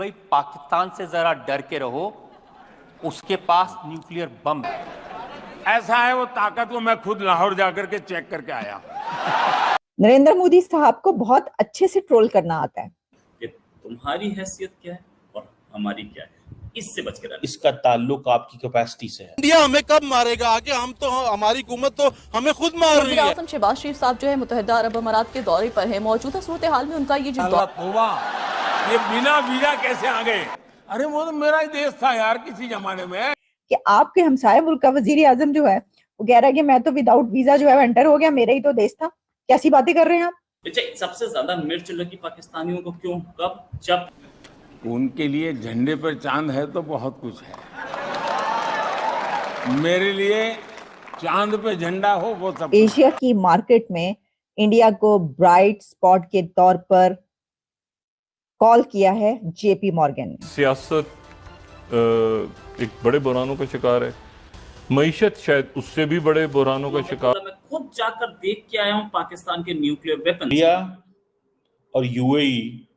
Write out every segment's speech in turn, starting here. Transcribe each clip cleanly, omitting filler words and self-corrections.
भाई पाकिस्तान से जरा डर के रहो, उसके पास न्यूक्लियर बम है। ऐसा है वो ताकत को मैं खुद लाहौर जाकर के चेक करके आया। नरेंद्र मोदी साहब को बहुत अच्छे से ट्रोल करना आता है कि तुम्हारी हैसियत क्या है और हमारी क्या है, इससे बच के रहना। इसका ताल्लुक आपकी कैपेसिटी से है। इंडिया हमें कब मारेगा आगे? हम तो हमारी हुकूमत तो हमें खुद मार रही है। वज़ीर-ए-आज़म शहबाज शरीफ साहब जो है मुत्तहिदा अरब अमारात के दौरे पर है। मौजूदा सूरत हाल में उनका ये जो ये बिना वीजा कैसे आ गए? अरे वो तो मेरा ही देश था यार किसी जमाने में। कि आपके हमसाया मुल्क का वजीर आजम जो है वो कह रहा है कि मैं तो विदाउट वीजा जो है एंटर हो गया, मेरा ही तो देश था। कैसी बातें कर रहे हैं आप? सबसे ज्यादा मिर्च लगी पाकिस्तानियों को क्यों, कब? जब उनके लिए झंडे पर चांद है तो बहुत कुछ है, मेरे लिए चांद पे झंडा हो वो सब। एशिया की मार्केट में इंडिया को ब्राइट स्पॉट के तौर पर कॉल किया है जेपी मॉर्गन ने। सियासत एक बड़े बुरानों का शिकार है, मईशत शायद उससे भी बड़े बुरानों का शिकार। मैं खुद जाकर देख के आया हूं पाकिस्तान के न्यूक्लियर वेपन। इंडिया और यूएई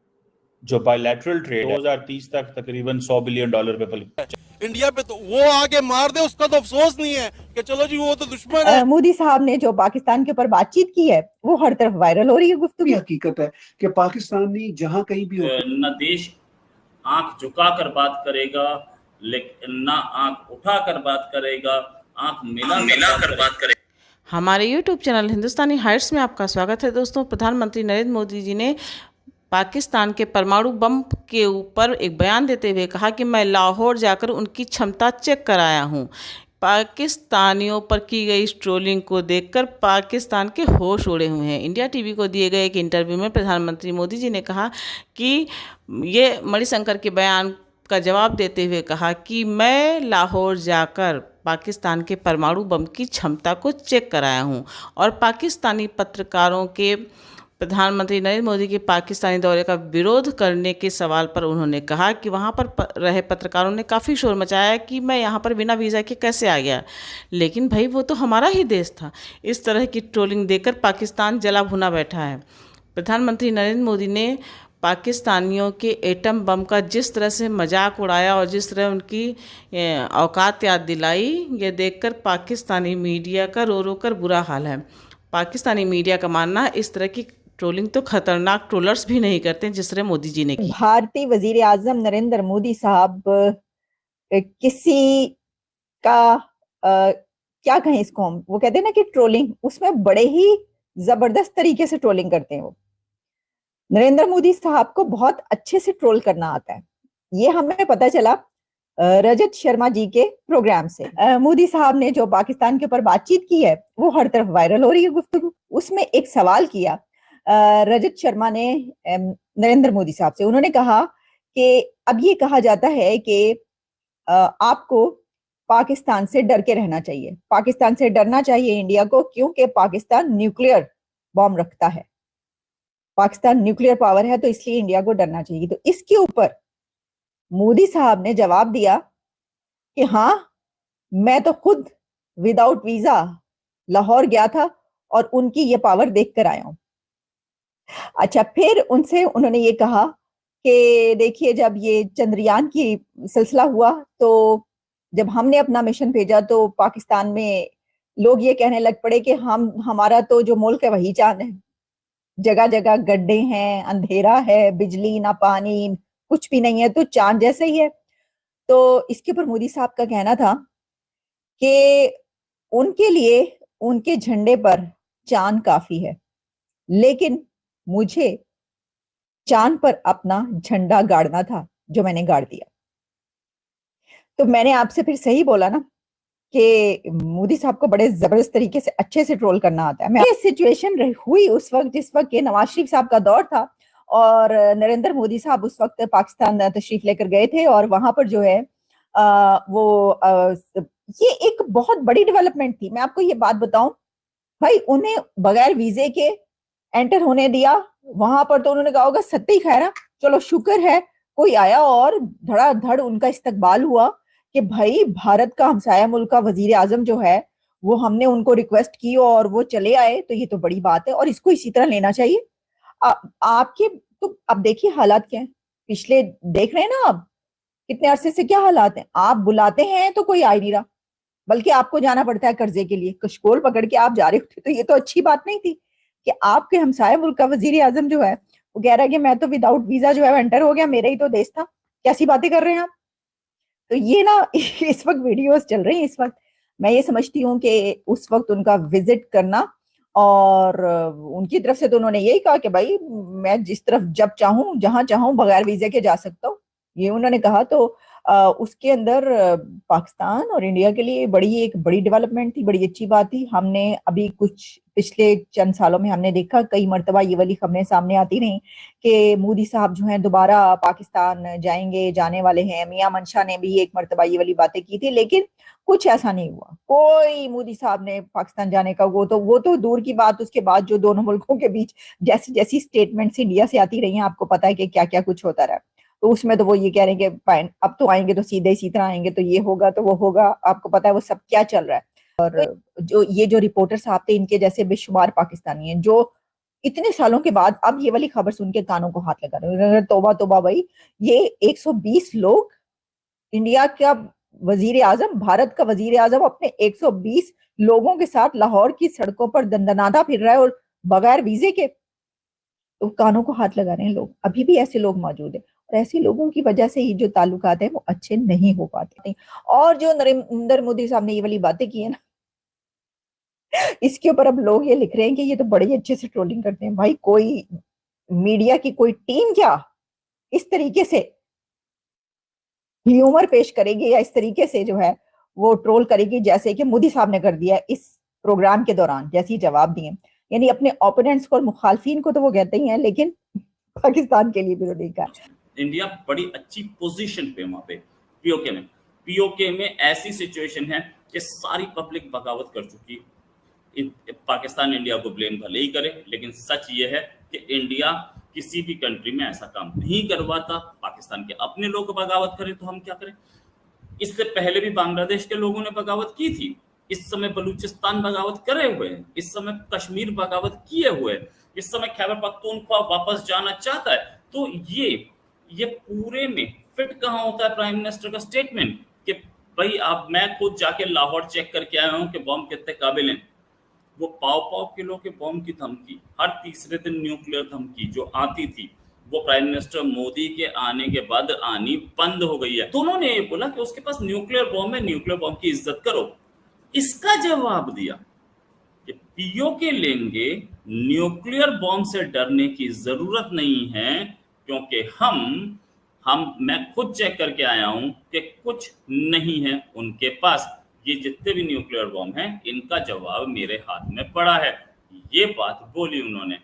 जो बायलैटरल ट्रेड 2030 तक तकरीबन $100 बिलियन पे इंडिया पे तो वो आगे मार दे उसका तो अफसोस नहीं है कि चलो जी वो तो दुश्मन है। मोदी साहब ने जो पाकिस्तान के ऊपर बातचीत की है वो हर तरफ वायरल हो रही है गुफ्तगू। हकीकत है कि पाकिस्तानी जहां कहीं भी न देश आंख झुकाकर बात करेगा, लेकिन ना आंख उठाकर बात करेगा, आंख मिलाकर बात करेगा। हमारे YouTube चैनल हिंदुस्तानी हाइट्स में आपका स्वागत है दोस्तों। प्रधानमंत्री नरेंद्र मोदी जी ने पाकिस्तान के परमाणु बम के ऊपर एक बयान देते हुए कहा कि मैं लाहौर जाकर उनकी क्षमता चेक कराया हूं। पाकिस्तानियों पर की गई ट्रोलिंग को देखकर पाकिस्तान के होश उड़े हुए हैं। इंडिया टीवी को दिए गए एक इंटरव्यू में प्रधानमंत्री मोदी जी ने कहा कि ये मणिशंकर के बयान का जवाब देते हुए कहा कि मैं लाहौर जाकर पाकिस्तान के परमाणु बम की क्षमता को चेक कराया हूं। और पाकिस्तानी पत्रकारों के प्रधानमंत्री नरेंद्र मोदी के पाकिस्तानी दौरे का विरोध करने के सवाल पर उन्होंने कहा कि वहां पर रहे पत्रकारों ने काफ़ी शोर मचाया कि मैं यहां पर बिना वीज़ा के कैसे आ गया, लेकिन भाई वो तो हमारा ही देश था। इस तरह की ट्रोलिंग देकर पाकिस्तान जला भुना बैठा है। प्रधानमंत्री नरेंद्र मोदी ने पाकिस्तानियों के एटम बम का जिस तरह से मजाक उड़ाया और जिस तरह उनकी औकात याद दिलाई, ये देखकर पाकिस्तानी मीडिया का रो रो कर बुरा हाल है। पाकिस्तानी मीडिया का मानना है इस तरह की ट्रोलिंग तो खतरनाक ट्रोलर्स भी नहीं करते जिस तरह मोदी जी ने की। भारतीय वजीर आजम नरेंद्र मोदी साहब किसी का क्या कहें इसको हम, वो कहते हैं ना कि ट्रोलिंग उसमें बड़े ही जबरदस्त तरीके से ट्रोलिंग करते हैं। वो नरेंद्र मोदी साहब को बहुत अच्छे से ट्रोल करना आता है। ये हमें पता चला रजत शर्मा जी के प्रोग्राम से। मोदी साहब ने जो पाकिस्तान के ऊपर बातचीत की है वो हर तरफ वायरल हो रही है गुफ्तगू। उसमें एक सवाल किया रजत शर्मा ने नरेंद्र मोदी साहब से। उन्होंने कहा कि अब ये कहा जाता है कि आपको पाकिस्तान से डर के रहना चाहिए, पाकिस्तान से डरना चाहिए इंडिया को, क्योंकि पाकिस्तान न्यूक्लियर बॉम्ब रखता है, पाकिस्तान न्यूक्लियर पावर है, तो इसलिए इंडिया को डरना चाहिए। तो इसके ऊपर मोदी साहब ने जवाब दिया कि हाँ, मैं तो खुद विदाउट वीजा लाहौर गया था और उनकी ये पावर देख कर आया हूं। अच्छा, फिर उनसे उन्होंने ये कहा कि देखिए जब ये चंद्रयान की सिलसिला हुआ तो जब हमने अपना मिशन भेजा तो पाकिस्तान में लोग ये कहने लग पड़े कि हमारा तो जो मुल्क है वही चांद है, जगह जगह गड्ढे हैं, अंधेरा है, बिजली ना पानी, कुछ भी नहीं है, तो चांद जैसे ही है। तो इसके ऊपर मोदी साहब का कहना था कि उनके लिए उनके झंडे पर चांद काफी है, लेकिन मुझे चांद पर अपना झंडा गाड़ना था जो मैंने गाड़ दिया। तो मैंने आपसे फिर सही बोला ना कि मोदी साहब को बड़े जबरदस्त तरीके से अच्छे से ट्रोल करना आता है। मैं सिचुएशन हुई उस वक्त जिस वक्त के नवाज शरीफ साहब का दौर था और नरेंद्र मोदी साहब उस वक्त पाकिस्तान तशरीफ लेकर गए थे और वहां पर जो है ये एक बहुत बड़ी डेवलपमेंट थी। मैं आपको ये बात बताऊं भाई, उन्हें बगैर वीजे के एंटर होने दिया वहां पर, तो उन्होंने कहा होगा सत्ते खैरा, चलो शुक्र है कोई आया और धड़ाधड़ उनका इस्तकबाल हुआ कि भाई भारत का हमसाया मुल्क का वजीर आजम जो है वो हमने उनको रिक्वेस्ट की और वो चले आए, तो ये तो बड़ी बात है और इसको इसी तरह लेना चाहिए। आपके तो अब देखिए हालात क्या है। पिछले देख रहे हैं ना आप कितने अरसे से क्या हालात हैं। आप बुलाते हैं तो कोई आ ही नहीं रहा, बल्कि आपको जाना पड़ता है कर्जे के लिए, कशकोल पकड़ के आप जा रहे होते। तो ये तो अच्छी बात नहीं थी कि आपके हमसाये मुल्क का वजीर आजम जो है वो कह रहा है कि मैं तो विदाउट वीजा जो है एंटर हो गया, मेरा ही तो देश था। कैसी बातें कर रहे हैं आप। तो ये ना इस वक्त वीडियोस चल रही हैं। इस वक्त मैं ये समझती हूँ कि उस वक्त उनका विजिट करना, और उनकी तरफ से तो उन्होंने यही कहा कि भाई मैं जिस तरफ जब चाहूं जहां चाहूं बगैर वीजे के जा सकता हूँ, ये उन्होंने कहा। तो उसके अंदर पाकिस्तान और इंडिया के लिए एक बड़ी डेवलपमेंट थी, बड़ी अच्छी बात थी। हमने अभी कुछ पिछले चंद सालों में हमने देखा, कई मरतबा ये वाली खबरें सामने आती रही कि मोदी साहब जो हैं दोबारा पाकिस्तान जाएंगे, जाने वाले हैं। मियां मंशा ने भी एक मरतबा ये वाली बातें की थी, लेकिन कुछ ऐसा नहीं हुआ। कोई मोदी साहब ने पाकिस्तान जाने का वो तो दूर की बात। उसके बाद जो दोनों मुल्कों के बीच जैसी जैसी स्टेटमेंट्स इंडिया से आती रही हैं, आपको पता है कि क्या क्या कुछ होता रहा। तो उसमें तो वो ये कह रहे हैं कि अब तो आएंगे तो सीधे इसी तरह आएंगे, तो ये होगा तो वो होगा। आपको पता है वो सब क्या चल रहा है। और जो रिपोर्टर साहब थे, इनके जैसे बेशुमार पाकिस्तानी हैं जो इतने सालों के बाद अब ये वाली खबर सुन के कानों को हाथ लगा रहे हैं। तौबा तौबा भाई, ये 120 लोग, इंडिया का वजीर आजम, भारत का वजीर आजम अपने 120 लोगों के साथ लाहौर की सड़कों पर दंदनाता फिर रहा है और बगैर वीजे के। तो कानों को हाथ लगा रहे हैं लोग। अभी भी ऐसे लोग मौजूद हैं, और ऐसे लोगों की वजह से ही जो ताल्लुकात हैं वो अच्छे नहीं हो पाते। और जो नरेंद्र मोदी साहब ने ये वाली बातें की है ना, इसके ऊपर अब लोग ये लिख रहे हैं कि ये तो बड़े अच्छे से ट्रोलिंग करते हैं। भाई कोई मीडिया की कोई टीम क्या इस तरीके से ह्यूमर पेश करेगी या इस तरीके से जो है वो ट्रोल करेगी जैसे कि मोदी साहब ने कर दिया इस प्रोग्राम के दौरान, जैसे ही जवाब दिए। यानी अपने ओपोनेंट्स को और मुखालफिन को तो वो कहते ही हैं, लेकिन पाकिस्तान के लिए भी तो नहीं कहा। इंडिया बड़ी अच्छी पोजीशन पे वहां पे पीओके में ऐसी सिचुएशन है कि सारी पब्लिक बगावत कर चुकी है। पाकिस्तान इंडिया को ब्लेम भले ही करे, लेकिन सच ये है कि इंडिया किसी भी कंट्री में ऐसा काम नहीं करवाता। पाकिस्तान के अपने लोग बगावत करें तो हम क्या करें। इससे पहले भी बांग्लादेश के लोगों ने बगावत की थी, इस समय बलूचिस्तान बगावत करे हुए हैं, इस समय कश्मीर बगावत किए हुए हैं, इस समय खैबर पख्तूनख्वा वापस जाना चाहता है। तो ये पूरे में फिट कहाँ होता है प्राइम मिनिस्टर का स्टेटमेंट कि भाई आप, मैं खुद जाके लाहौर चेक करके आया हूं कि बॉम्ब कितने काबिल हैं। वो पाव किलो के बॉम्ब की धमकी, हर तीसरे दिन न्यूक्लियर धमकी जो आती थी, वो प्राइम मिनिस्टर मोदी के आने के बाद आनी बंद हो गई है। तो उन्होंने ये बोला कि उसके पास न्यूक्लियर बॉम्ब है, न्यूक्लियर बॉम्ब की इज्जत करो। इसका जवाब दिया कि पीओके लेंगे, न्यूक्लियर बॉम्ब से डरने की जरूरत नहीं है, क्योंकि मैं खुद चेक करके आया हूं कि कुछ नहीं है उनके पास। ये जितने भी न्यूक्लियर बॉम्ब हैं, इनका जवाब मेरे हाथ में पड़ा है। ये बात बोली उन्होंने।